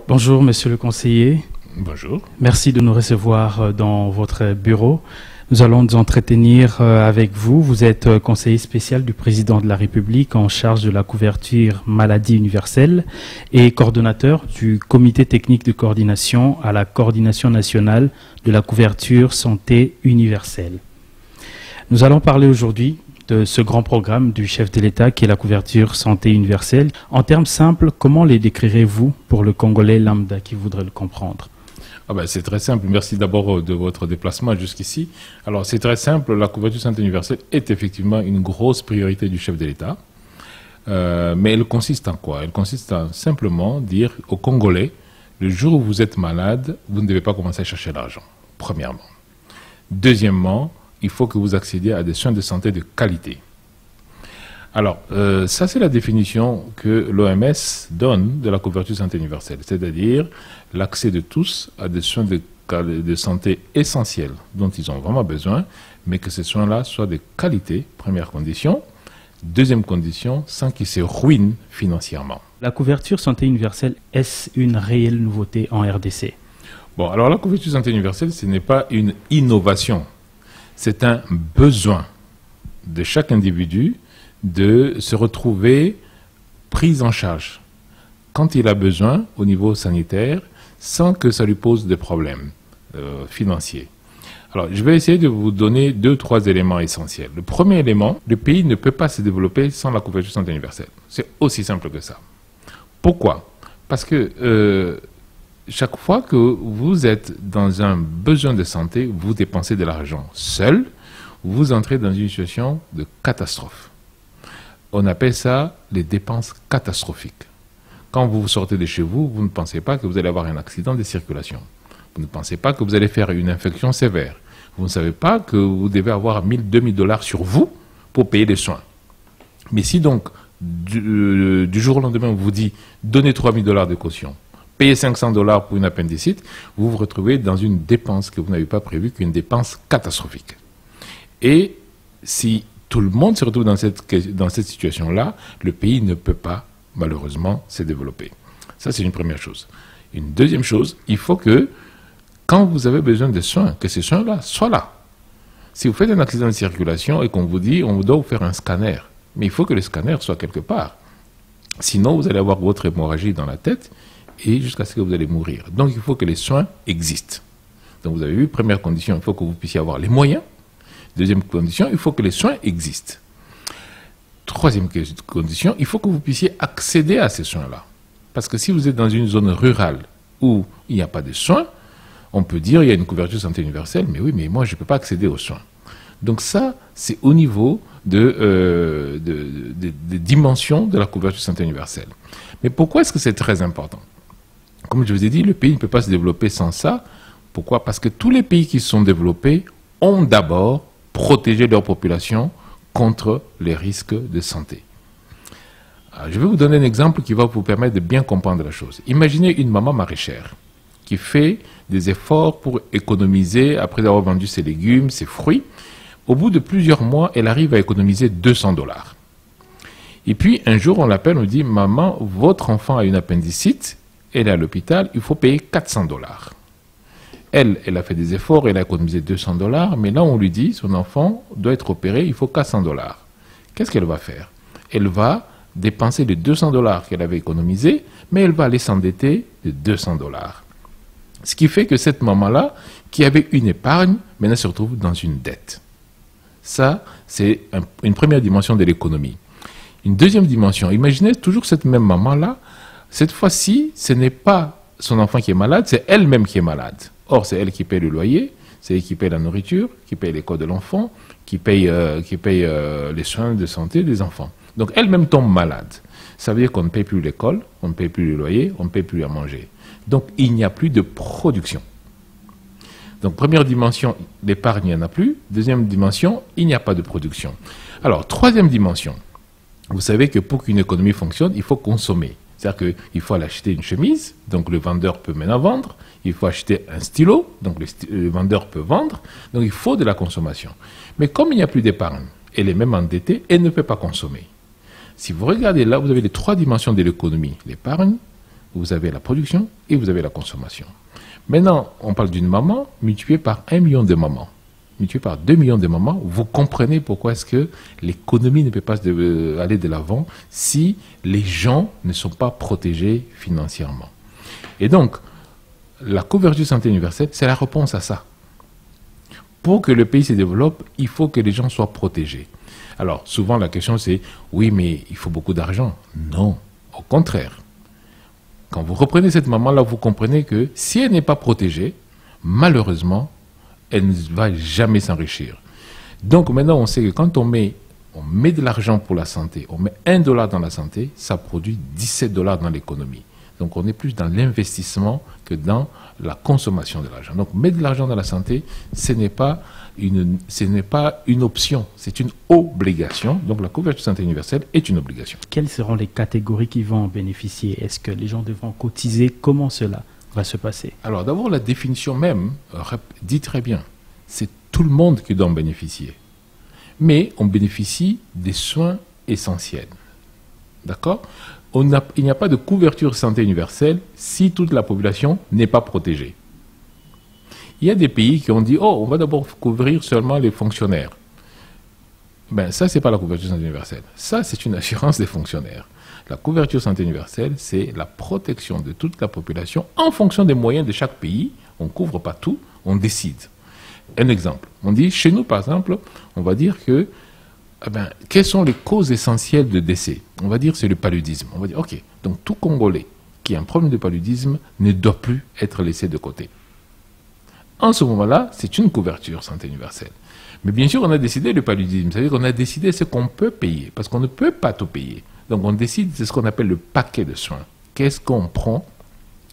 Bonjour, monsieur le conseiller. Bonjour. Merci de nous recevoir dans votre bureau. Nous allons nous entretenir avec vous. Vous êtes conseiller spécial du président de la République en charge de la couverture maladie universelle et coordonnateur du comité technique de coordination à la coordination nationale de la couverture santé universelle. Nous allons parler aujourd'hui de ce grand programme du chef de l'État qui est la couverture santé universelle. En termes simples, comment les décrirez-vous pour le Congolais lambda qui voudrait le comprendre? C'est très simple. Merci d'abord de votre déplacement jusqu'ici. Alors, c'est très simple. La couverture santé universelle est effectivement une grosse priorité du chef de l'État. Mais elle consiste en quoi? Elle consiste à simplement dire aux Congolais, le jour où vous êtes malade, vous ne devez pas commencer à chercher l'argent, premièrement. Deuxièmement, il faut que vous accédiez à des soins de santé de qualité. Alors, ça c'est la définition que l'OMS donne de la couverture santé universelle, c'est-à-dire l'accès de tous à des soins de santé essentiels dont ils ont vraiment besoin, mais que ces soins-là soient de qualité, première condition. Deuxième condition, sans qu'ils se ruinent financièrement. La couverture santé universelle, est-ce une réelle nouveauté en RDC? Bon, alors la couverture santé universelle, ce n'est pas une innovation, c'est un besoin de chaque individu de se retrouver pris en charge quand il a besoin au niveau sanitaire sans que ça lui pose des problèmes financiers. Alors, je vais essayer de vous donner 2-3 éléments essentiels. Le premier élément, le pays ne peut pas se développer sans la couverture santé universelle. C'est aussi simple que ça. Pourquoi? Parce que chaque fois que vous êtes dans un besoin de santé, vous dépensez de l'argent seul, vous entrez dans une situation de catastrophe. On appelle ça les dépenses catastrophiques. Quand vous sortez de chez vous, vous ne pensez pas que vous allez avoir un accident de circulation. Vous ne pensez pas que vous allez faire une infection sévère. Vous ne savez pas que vous devez avoir 1000, 2000 dollars sur vous pour payer les soins. Mais si donc, du jour au lendemain, on vous dit, donnez 3000 dollars de caution, payez 500 dollars pour une appendicite, vous vous retrouvez dans une dépense que vous n'avez pas prévue, qu'une dépense catastrophique. Et si tout le monde se retrouve dans cette situation-là, le pays ne peut pas, malheureusement, se développer. Ça, c'est une première chose. Une deuxième chose, il faut que, quand vous avez besoin de soins, que ces soins-là soient là. Si vous faites un accident de circulation et qu'on vous dit, on doit vous faire un scanner, mais il faut que le scanner soit quelque part. Sinon, vous allez avoir votre hémorragie dans la tête et jusqu'à ce que vous allez mourir. Donc, il faut que les soins existent. Donc, vous avez vu, première condition, il faut que vous puissiez avoir les moyens. Deuxième condition, il faut que les soins existent. Troisième condition, il faut que vous puissiez accéder à ces soins-là. Parce que si vous êtes dans une zone rurale où il n'y a pas de soins, on peut dire qu'il y a une couverture santé universelle, mais oui, mais moi, je ne peux pas accéder aux soins. Donc ça, c'est au niveau des dimensions de la couverture santé universelle. Mais pourquoi est-ce que c'est très important? Comme je vous ai dit, le pays ne peut pas se développer sans ça. Pourquoi? Parce que tous les pays qui se sont développés ont d'abord protégé leur population contre les risques de santé. Alors, je vais vous donner un exemple qui va vous permettre de bien comprendre la chose. Imaginez une maman maraîchère qui fait des efforts pour économiser, après avoir vendu ses légumes, ses fruits. Au bout de plusieurs mois, elle arrive à économiser 200 dollars. Et puis, un jour, on l'appelle, on lui dit, maman, votre enfant a une appendicite, elle est à l'hôpital, il faut payer 400 dollars. Elle a fait des efforts, elle a économisé 200 dollars, mais là, on lui dit, son enfant doit être opéré, il faut 400 dollars. Qu'est-ce qu'elle va faire? Elle va dépenser les 200 dollars qu'elle avait économisés, mais elle va aller s'endetter de 200 dollars. Ce qui fait que cette maman-là, qui avait une épargne, maintenant se retrouve dans une dette. Ça, c'est une première dimension de l'économie. Une deuxième dimension, imaginez toujours cette même maman-là, cette fois-ci, ce n'est pas son enfant qui est malade, c'est elle-même qui est malade. Or, c'est elle qui paye le loyer, c'est elle qui paye la nourriture, qui paye l'école de l'enfant, qui paye les soins de santé des enfants. Donc, elle-même tombe malade. Ça veut dire qu'on ne paye plus l'école, on ne paye plus le loyer, on ne paye plus à manger. Donc, il n'y a plus de production. Donc, première dimension, l'épargne, il n'y en a plus. Deuxième dimension, il n'y a pas de production. Alors, troisième dimension, vous savez que pour qu'une économie fonctionne, il faut consommer. C'est-à-dire qu'il faut aller acheter une chemise, donc le vendeur peut maintenant vendre. Il faut acheter un stylo, donc le vendeur peut vendre. Donc, il faut de la consommation. Mais comme il n'y a plus d'épargne, elle est même endettée, elle ne peut pas consommer. Si vous regardez là, vous avez les trois dimensions de l'économie. L'épargne, vous avez la production et vous avez la consommation. Maintenant, on parle d'une maman multipliée par 1 million de mamans, multipliée par 2 millions de mamans. Vous comprenez pourquoi est-ce que l'économie ne peut pas aller de l'avant si les gens ne sont pas protégés financièrement. Et donc, la couverture santé universelle, c'est la réponse à ça. Pour que le pays se développe, il faut que les gens soient protégés. Alors, souvent la question c'est, oui, mais il faut beaucoup d'argent. Non, au contraire. Quand vous reprenez cette maman-là, vous comprenez que si elle n'est pas protégée, malheureusement, elle ne va jamais s'enrichir. Donc maintenant, on sait que quand on met de l'argent pour la santé, on met $1 dans la santé, ça produit $17 dans l'économie. Donc on est plus dans l'investissement que dans la consommation de l'argent. Donc mettre de l'argent dans la santé, ce n'est pas une option, c'est une obligation. Donc la couverture santé universelle est une obligation. Quelles seront les catégories qui vont en bénéficier? Est-ce que les gens devront cotiser? Comment cela va se passer? Alors d'abord, la définition même dit très bien, c'est tout le monde qui doit en bénéficier. Mais on bénéficie des soins essentiels. D'accord? Il n'y a pas de couverture santé universelle si toute la population n'est pas protégée. Il y a des pays qui ont dit, oh, on va d'abord couvrir seulement les fonctionnaires. Ben, ça, c'est pas la couverture santé universelle. Ça, c'est une assurance des fonctionnaires. La couverture santé universelle, c'est la protection de toute la population en fonction des moyens de chaque pays. On ne couvre pas tout, on décide. Un exemple. On dit, chez nous, par exemple, on va dire que quelles sont les causes essentielles de décès? On va dire c'est le paludisme. On va dire, ok, donc tout Congolais qui a un problème de paludisme ne doit plus être laissé de côté. En ce moment-là, c'est une couverture santé universelle. Mais bien sûr, on a décidé le paludisme, c'est-à-dire qu'on a décidé ce qu'on peut payer, parce qu'on ne peut pas tout payer. Donc on décide, c'est ce qu'on appelle le paquet de soins. Qu'est-ce qu'on prend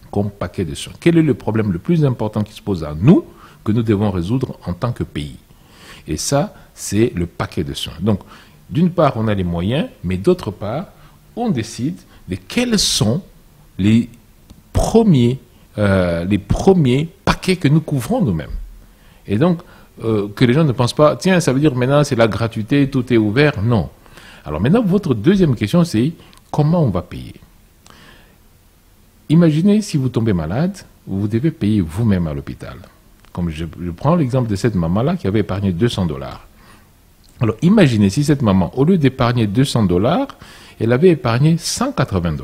comme paquet de soins? Quel est le problème le plus important qui se pose à nous, que nous devons résoudre en tant que pays? Et ça, c'est le paquet de soins. Donc, d'une part, on a les moyens, mais d'autre part, on décide de quels sont les premiers paquets que nous couvrons nous-mêmes. Et donc, que les gens ne pensent pas, tiens, ça veut dire maintenant c'est la gratuité, tout est ouvert. Non. Alors maintenant, votre deuxième question, c'est comment on va payer? Imaginez si vous tombez malade, vous devez payer vous-même à l'hôpital. Comme je prends l'exemple de cette maman-là qui avait épargné $200. Alors imaginez si cette maman, au lieu d'épargner $200, elle avait épargné $180.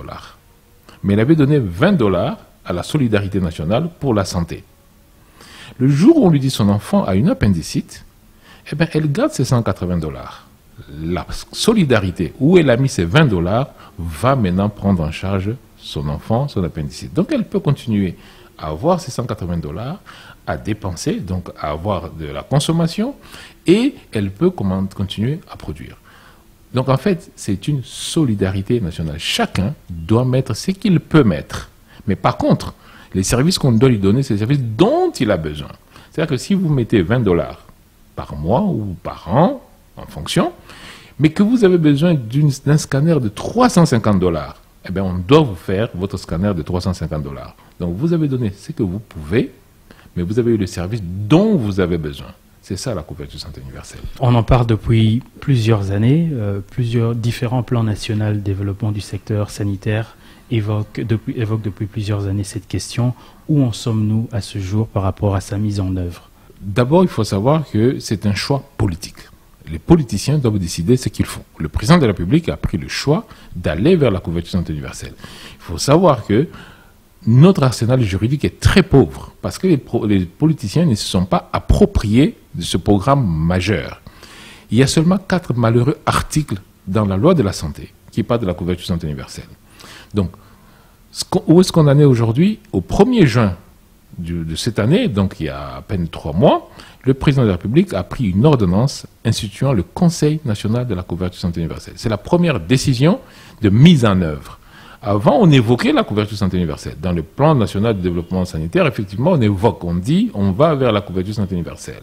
Mais elle avait donné $20 à la solidarité nationale pour la santé. Le jour où on lui dit son enfant a une appendicite, eh bien, elle garde ses $180. La solidarité, où elle a mis ses $20, va maintenant prendre en charge son enfant, son appendicite. Donc elle peut continuer à avoir ses $180, à dépenser, donc à avoir de la consommation, et elle peut continuer à produire. Donc en fait, c'est une solidarité nationale. Chacun doit mettre ce qu'il peut mettre. Mais par contre, les services qu'on doit lui donner, c'est les services dont il a besoin. C'est-à-dire que si vous mettez $20 par mois ou par an, en fonction, mais que vous avez besoin d'un scanner de $350, eh bien on doit vous faire votre scanner de $350. Donc vous avez donné ce que vous pouvez, mais vous avez eu le service dont vous avez besoin. C'est ça la couverture santé universelle. On en parle depuis plusieurs années. Plusieurs différents plans nationaux de développement du secteur sanitaire évoquent depuis plusieurs années cette question. Où en sommes-nous à ce jour par rapport à sa mise en œuvre? D'abord, il faut savoir que c'est un choix politique. Les politiciens doivent décider ce qu'ils font. Le président de la République a pris le choix d'aller vers la couverture santé universelle. Il faut savoir que notre arsenal juridique est très pauvre parce que les politiciens ne se sont pas appropriés de ce programme majeur. Il y a seulement 4 malheureux articles dans la loi de la santé qui parlent de la couverture santé universelle. Donc, où est-ce qu'on en est aujourd'hui? Au 1er juin de cette année, donc il y a à peine 3 mois, le président de la République a pris une ordonnance instituant le Conseil national de la couverture santé universelle. C'est la première décision de mise en œuvre. Avant, on évoquait la couverture santé universelle. Dans le plan national de développement sanitaire, effectivement, on dit, on va vers la couverture santé universelle.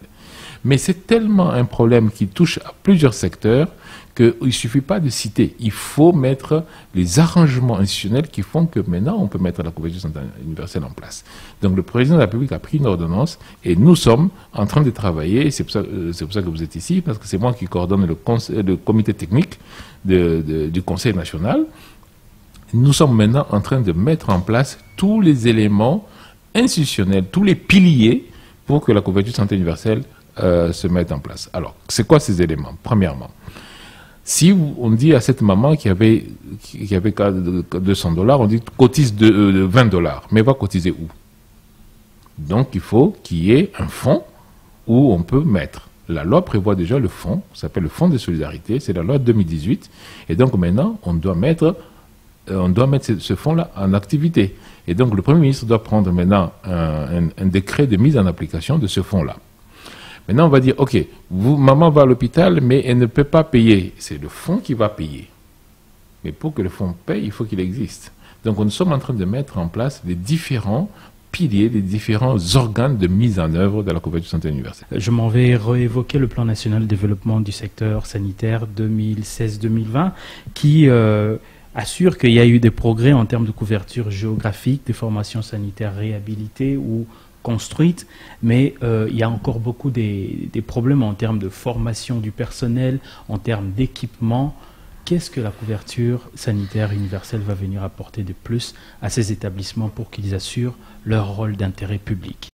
Mais c'est tellement un problème qui touche à plusieurs secteurs qu'il ne suffit pas de citer. Il faut mettre les arrangements institutionnels qui font que maintenant, on peut mettre la couverture santé universelle en place. Donc, le président de la République a pris une ordonnance et nous sommes en train de travailler. C'est pour ça que vous êtes ici, parce que c'est moi qui coordonne le comité technique du Conseil national. Nous sommes maintenant en train de mettre en place tous les éléments institutionnels, tous les piliers pour que la couverture santé universelle se mette en place. Alors, c'est quoi ces éléments? Premièrement, si on dit à cette maman qui avait $200, on dit cotise de $20, mais va cotiser où? Donc, il faut qu'il y ait un fonds où on peut mettre. La loi prévoit déjà le fonds, ça s'appelle le fonds de solidarité, c'est la loi 2018, et donc maintenant, on doit mettre ce fonds-là en activité. Et donc, le Premier ministre doit prendre maintenant un décret de mise en application de ce fonds-là. Maintenant, on va dire, OK, maman va à l'hôpital, mais elle ne peut pas payer. C'est le fonds qui va payer. Mais pour que le fonds paye, il faut qu'il existe. Donc, nous sommes en train de mettre en place les différents piliers, les différents organes de mise en œuvre de la couverture santé universelle. Je m'en vais réévoquer le plan national de développement du secteur sanitaire 2016-2020 qui assure qu'il y a eu des progrès en termes de couverture géographique, des formations sanitaires réhabilitées ou construites, mais il y a encore beaucoup des problèmes en termes de formation du personnel, en termes d'équipement. Qu'est-ce que la couverture sanitaire universelle va venir apporter de plus à ces établissements pour qu'ils assurent leur rôle d'intérêt public?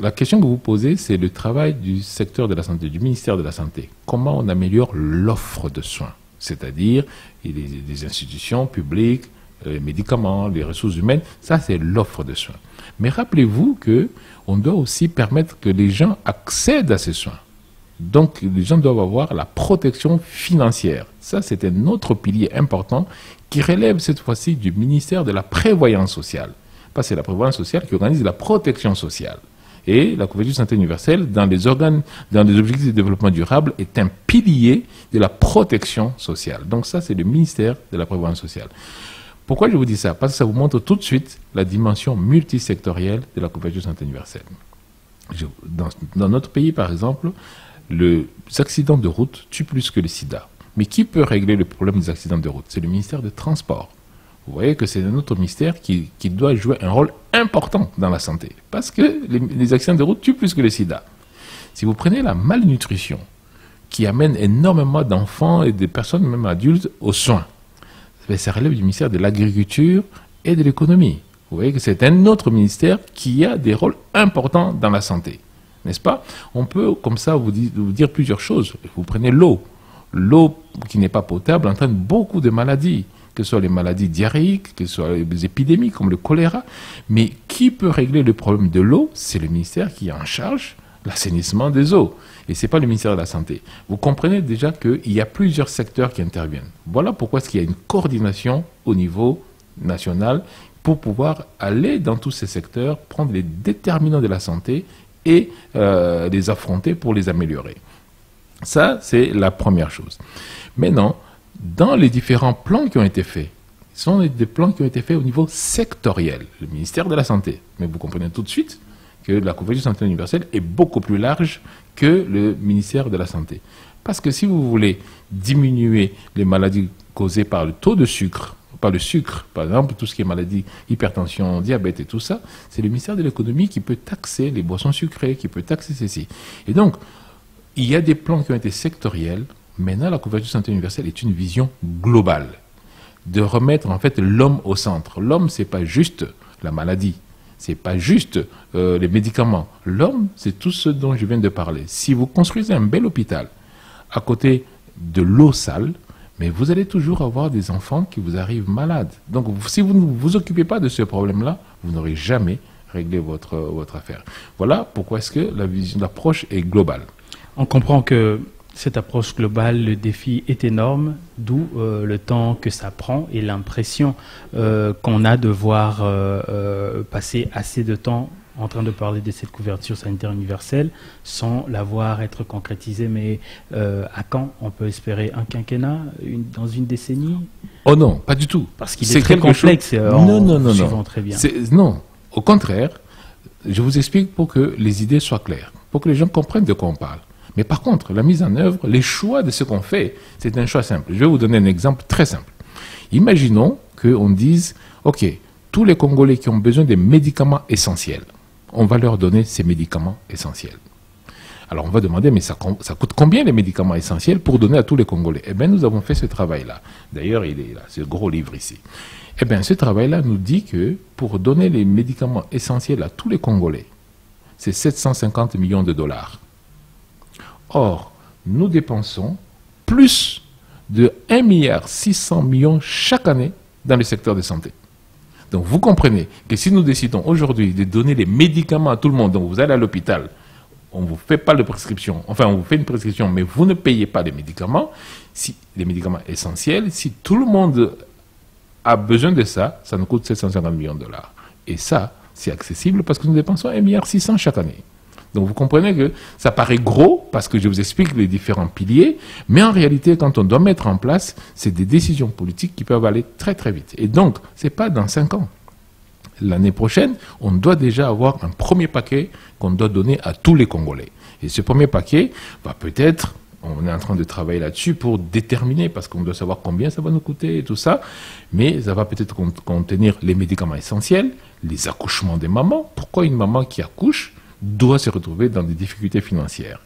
La question que vous posez, c'est le travail du secteur de la santé, du ministère de la Santé. Comment on améliore l'offre de soins? C'est-à-dire les institutions publiques, les médicaments, les ressources humaines, ça c'est l'offre de soins. Mais rappelez-vous qu'on doit aussi permettre que les gens accèdent à ces soins. Donc les gens doivent avoir la protection financière. Ça c'est un autre pilier important qui relève cette fois-ci du ministère de la Prévoyance sociale. Parce que c'est la Prévoyance sociale qui organise la protection sociale. Et la couverture santé universelle, dans les objectifs de développement durable, est un pilier de la protection sociale. Donc ça, c'est le ministère de la Prévoyance sociale. Pourquoi je vous dis ça? Parce que ça vous montre tout de suite la dimension multisectorielle de la couverture santé universelle. Dans notre pays, par exemple, les accidents de route tuent plus que le sida. Mais qui peut régler le problème des accidents de route? C'est le ministère des Transports. Vous voyez que c'est un autre ministère qui doit jouer un rôle important dans la santé. Parce que les accidents de route tuent plus que le sida. Si vous prenez la malnutrition, qui amène énormément d'enfants et de personnes, même adultes, aux soins, ça relève du ministère de l'Agriculture et de l'Économie. Vous voyez que c'est un autre ministère qui a des rôles importants dans la santé. N'est-ce pas? On peut, comme ça, vous dire plusieurs choses. Vous prenez l'eau. L'eau qui n'est pas potable entraîne beaucoup de maladies, que ce soit les maladies diarrhéiques, que ce soit les épidémies comme le choléra. Mais qui peut régler le problème de l'eau? C'est le ministère qui est en charge de l'assainissement des eaux. Et ce n'est pas le ministère de la Santé. Vous comprenez déjà qu'il y a plusieurs secteurs qui interviennent. Voilà pourquoi il y a une coordination au niveau national pour pouvoir aller dans tous ces secteurs, prendre les déterminants de la santé et les affronter pour les améliorer. Ça, c'est la première chose. Maintenant, dans les différents plans qui ont été faits, ce sont des plans qui ont été faits au niveau sectoriel, le ministère de la Santé. Mais vous comprenez tout de suite que la couverture santé universelle est beaucoup plus large que le ministère de la Santé. Parce que si vous voulez diminuer les maladies causées par le taux de sucre, par le sucre, par exemple, tout ce qui est maladie, hypertension, diabète et tout ça, c'est le ministère de l'Économie qui peut taxer les boissons sucrées, qui peut taxer ceci. Et donc, il y a des plans qui ont été sectoriels. Maintenant, la couverture santé universelle est une vision globale, de remettre en fait l'homme au centre. L'homme, c'est pas juste la maladie, c'est pas juste les médicaments. L'homme, c'est tout ce dont je viens de parler. Si vous construisez un bel hôpital à côté de l'eau sale, mais vous allez toujours avoir des enfants qui vous arrivent malades. Donc, si vous ne vous occupez pas de ce problème-là, vous n'aurez jamais réglé votre affaire. Voilà pourquoi est-ce que l'approche est globale. On comprend que cette approche globale, le défi est énorme, d'où le temps que ça prend et l'impression qu'on a de voir passer assez de temps en train de parler de cette couverture sanitaire universelle sans la voir être concrétisée. Mais à quand on peut espérer un quinquennat, dans une décennie? Oh non, pas du tout. Parce qu'il est très complexe. Non. Très bien. Non, au contraire, je vous explique pour que les idées soient claires, pour que les gens comprennent de quoi on parle. Mais par contre, la mise en œuvre, les choix de ce qu'on fait, c'est un choix simple. Je vais vous donner un exemple très simple. Imaginons qu'on dise, OK, tous les Congolais qui ont besoin des médicaments essentiels, on va leur donner ces médicaments essentiels. Alors on va demander, mais ça coûte combien les médicaments essentiels pour donner à tous les Congolais? Eh bien, nous avons fait ce travail-là. D'ailleurs, il est là, ce gros livre ici. Eh bien, ce travail-là nous dit que pour donner les médicaments essentiels à tous les Congolais, c'est 750 millions de dollars. Or, nous dépensons plus de 1,6 milliard chaque année dans le secteur de santé. Donc, vous comprenez que si nous décidons aujourd'hui de donner les médicaments à tout le monde, donc vous allez à l'hôpital, on ne vous fait pas de prescription, enfin, on vous fait une prescription, mais vous ne payez pas les médicaments essentiels, si tout le monde a besoin de ça, ça nous coûte 750 millions de dollars. Et ça, c'est accessible parce que nous dépensons 1,6 milliard chaque année. Donc vous comprenez que ça paraît gros parce que je vous explique les différents piliers, mais en réalité, quand on doit mettre en place, c'est des décisions politiques qui peuvent aller très très vite. Et donc, ce n'est pas dans 5 ans. L'année prochaine, on doit déjà avoir un premier paquet qu'on doit donner à tous les Congolais. Et ce premier paquet va peut-être... On est en train de travailler là-dessus pour déterminer, parce qu'on doit savoir combien ça va nous coûter et tout ça. Mais ça va peut-être contenir les médicaments essentiels, les accouchements des mamans. Pourquoi une maman qui accouche doit se retrouver dans des difficultés financières?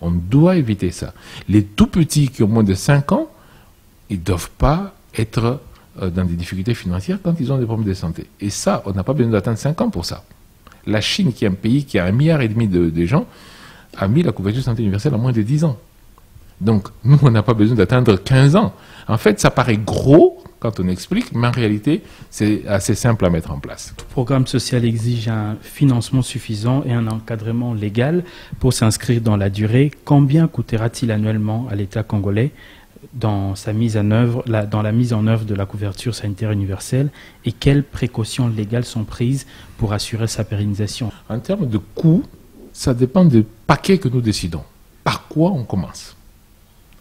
On doit éviter ça. Les tout petits qui ont moins de 5 ans, ils ne doivent pas être dans des difficultés financières quand ils ont des problèmes de santé. Et ça, on n'a pas besoin d'attendre 5 ans pour ça. La Chine, qui est un pays qui a 1,5 milliard de gens, a mis la couverture santé universelle à moins de 10 ans. Donc, nous, on n'a pas besoin d'attendre 15 ans. En fait, ça paraît gros quand on explique, mais en réalité, c'est assez simple à mettre en place. Le programme social exige un financement suffisant et un encadrement légal pour s'inscrire dans la durée. Combien coûtera-t-il annuellement à l'État congolais dans la mise en œuvre de la couverture sanitaire universelle et quelles précautions légales sont prises pour assurer sa pérennisation? En termes de coûts, ça dépend du paquet que nous décidons. Par quoi on commence?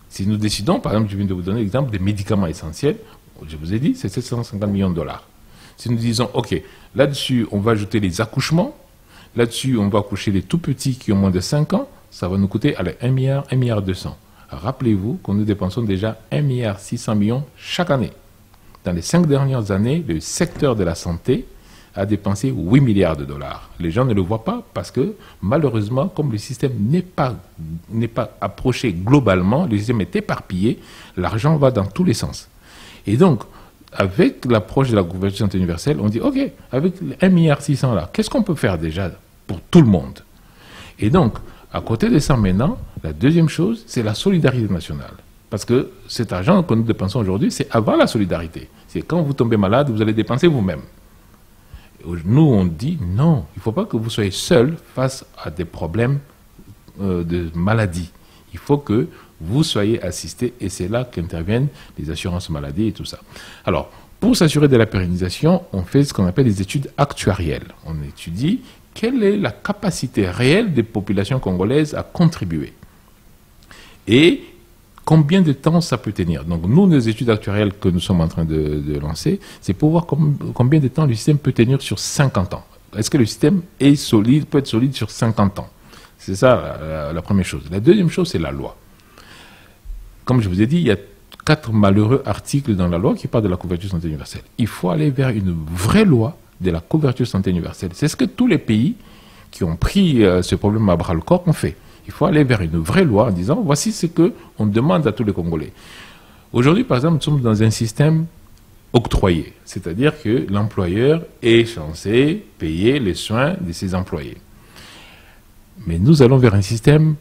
Si nous décidons, par exemple, je viens de vous donner l'exemple des médicaments essentiels, je vous ai dit, c'est 750 millions de dollars. Si nous disons, OK, là-dessus, on va ajouter les accouchements, là-dessus, on va accoucher les tout petits qui ont moins de 5 ans, ça va nous coûter 1 milliard, 1,2 milliard. Rappelez-vous que nous dépensons déjà 1,6 milliard chaque année. Dans les 5 dernières années, le secteur de la santé a dépensé 8 milliards de dollars. Les gens ne le voient pas parce que, malheureusement, comme le système n'est pas approché globalement, le système est éparpillé, l'argent va dans tous les sens. Et donc, avec l'approche de la couverture santé universelle, on dit, OK, avec 1,6 milliard là, qu'est-ce qu'on peut faire déjà pour tout le monde? Et donc, à côté de ça maintenant, la deuxième chose, c'est la solidarité nationale. Parce que cet argent que nous dépensons aujourd'hui, c'est avant la solidarité. C'est quand vous tombez malade, vous allez dépenser vous-même. Nous, on dit non, il ne faut pas que vous soyez seul face à des problèmes de maladie. Il faut que vous soyez assistés et c'est là qu'interviennent les assurances maladie et tout ça. Alors, pour s'assurer de la pérennisation, on fait ce qu'on appelle des études actuarielles. On étudie quelle est la capacité réelle des populations congolaises à contribuer et combien de temps ça peut tenir. Donc nous, nos études actuarielles que nous sommes en train de lancer, c'est pour voir combien de temps le système peut tenir sur 50 ans. Est-ce que le système est solide, peut être solide sur 50 ans? C'est ça la première chose. La deuxième chose, c'est la loi. Comme je vous ai dit, il y a 4 malheureux articles dans la loi qui parlent de la couverture santé universelle. Il faut aller vers une vraie loi de la couverture santé universelle. C'est ce que tous les pays qui ont pris ce problème à bras-le-corps ont fait. Il faut aller vers une vraie loi en disant, voici ce qu'on demande à tous les Congolais. Aujourd'hui, par exemple, nous sommes dans un système octroyé, c'est-à-dire que l'employeur est censé payer les soins de ses employés. Mais nous allons vers un système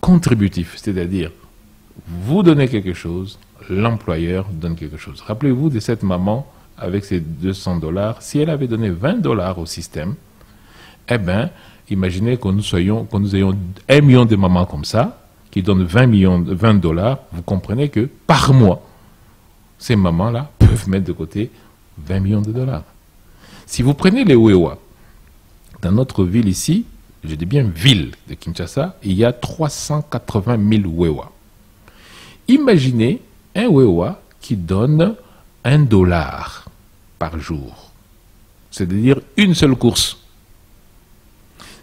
contributif, c'est-à-dire, vous donnez quelque chose, l'employeur donne quelque chose. Rappelez-vous de cette maman avec ses 200 $, si elle avait donné 20 $ au système, eh bien, imaginez que nous ayons 1 million de mamans comme ça, qui donnent 20 $, vous comprenez que par mois, ces mamans-là peuvent mettre de côté 20 millions de dollars. Si vous prenez les Wewa, dans notre ville ici, je dis bien ville de Kinshasa, il y a 380 000 Wewa. Imaginez un Wewa qui donne 1 $ par jour, c'est-à-dire une seule course.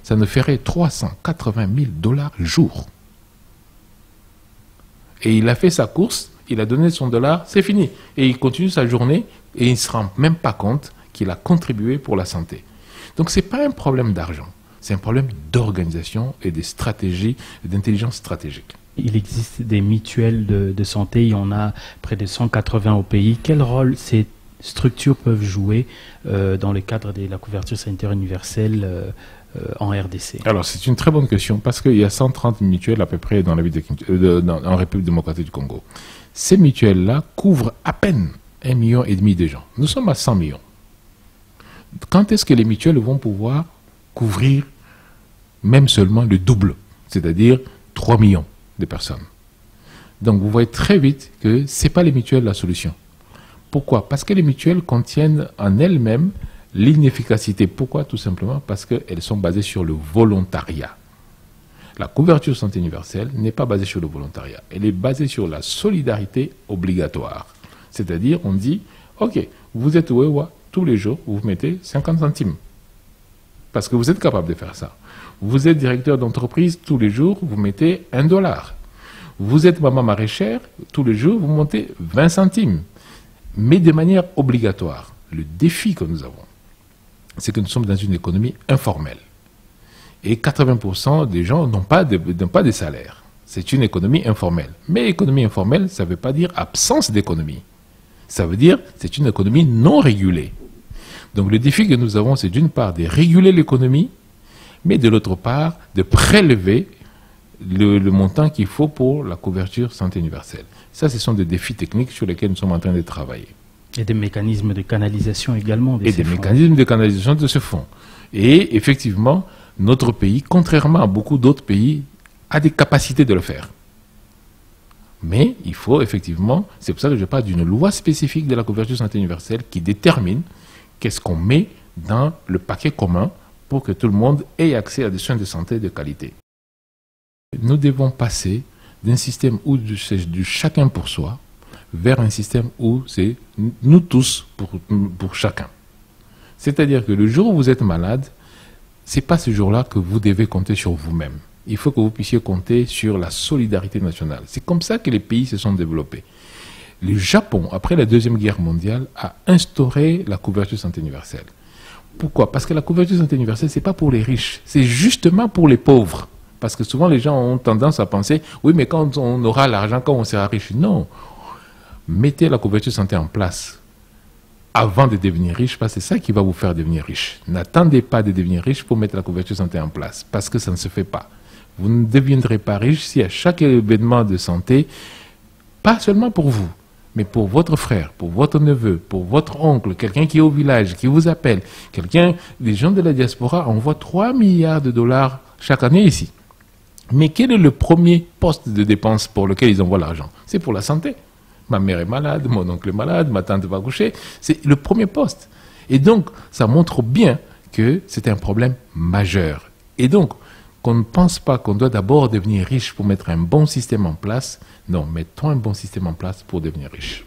Ça nous ferait 380 000 $ jour. Et il a fait sa course, il a donné son dollar, c'est fini. Et il continue sa journée et il ne se rend même pas compte qu'il a contribué pour la santé. Donc ce n'est pas un problème d'argent, c'est un problème d'organisation et de stratégie, d'intelligence stratégique. Il existe des mutuelles de santé, il y en a près de 180 au pays. Quel rôle ces structures peuvent jouer dans le cadre de la couverture sanitaire universelle en RDC? Alors, c'est une très bonne question parce qu'il y a 130 mutuelles à peu près dans la ville en République démocratique du Congo. Ces mutuelles-là couvrent à peine 1,5 million de gens. Nous sommes à 100 millions. Quand est-ce que les mutuelles vont pouvoir couvrir même seulement le double, c'est-à-dire 3 millions de personnes? Donc, vous voyez très vite que ce n'est pas les mutuelles la solution. Pourquoi? Parce que les mutuelles contiennent en elles-mêmes l'inefficacité. Pourquoi? Tout simplement parce qu'elles sont basées sur le volontariat. La couverture santé universelle n'est pas basée sur le volontariat. Elle est basée sur la solidarité obligatoire. C'est-à-dire, on dit, OK, vous êtes Wewa, tous les jours, vous mettez 50 centimes. Parce que vous êtes capable de faire ça. Vous êtes directeur d'entreprise, tous les jours, vous mettez $1. Vous êtes maman maraîchère, tous les jours, vous mettez 20 centimes. Mais de manière obligatoire. Le défi que nous avons, c'est que nous sommes dans une économie informelle. Et 80% des gens n'ont pas de salaire. C'est une économie informelle. Mais économie informelle, ça ne veut pas dire absence d'économie. Ça veut dire que c'est une économie non régulée. Donc le défi que nous avons, c'est d'une part de réguler l'économie, mais de l'autre part de prélever le montant qu'il faut pour la couverture santé universelle. Ça, ce sont des défis techniques sur lesquels nous sommes en train de travailler. Et des mécanismes de canalisation également. Mécanismes de canalisation de ce fonds. Et effectivement, notre pays, contrairement à beaucoup d'autres pays, a des capacités de le faire. Mais il faut effectivement, c'est pour ça que je parle d'une loi spécifique de la couverture santé universelle qui détermine qu'est-ce qu'on met dans le paquet commun pour que tout le monde ait accès à des soins de santé de qualité. Nous devons passer d'un système où c'est du chacun pour soi vers un système où c'est nous tous pour chacun. C'est-à-dire que le jour où vous êtes malade, ce n'est pas ce jour-là que vous devez compter sur vous-même. Il faut que vous puissiez compter sur la solidarité nationale. C'est comme ça que les pays se sont développés. Le Japon, après la Deuxième Guerre mondiale, a instauré la couverture santé universelle. Pourquoi? Parce que la couverture santé universelle, ce n'est pas pour les riches, c'est justement pour les pauvres. Parce que souvent, les gens ont tendance à penser, oui, mais quand on aura l'argent, quand on sera riche. Non. Mettez la couverture santé en place avant de devenir riche, parce que c'est ça qui va vous faire devenir riche. N'attendez pas de devenir riche pour mettre la couverture santé en place, parce que ça ne se fait pas. Vous ne deviendrez pas riche si à chaque événement de santé, pas seulement pour vous, mais pour votre frère, pour votre neveu, pour votre oncle, quelqu'un qui est au village, qui vous appelle, les gens de la diaspora envoient 3 milliards de dollars chaque année ici. Mais quel est le premier poste de dépense pour lequel ils envoient l'argent? C'est pour la santé. Ma mère est malade, mon oncle est malade, ma tante va coucher. C'est le premier poste. Et donc, ça montre bien que c'est un problème majeur. Et donc, qu'on ne pense pas qu'on doit d'abord devenir riche pour mettre un bon système en place. Non, mettons un bon système en place pour devenir riche.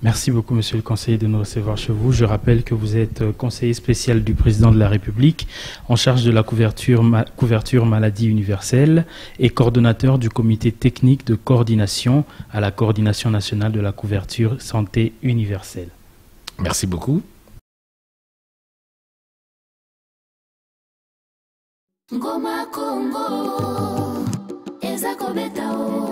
Merci beaucoup, monsieur le conseiller, de nous recevoir chez vous. Je rappelle que vous êtes conseiller spécial du président de la République en charge de la couverture maladie universelle et coordonnateur du comité technique de coordination à la coordination nationale de la couverture santé universelle. Merci beaucoup. Ngoma Congo, eza kobeta o.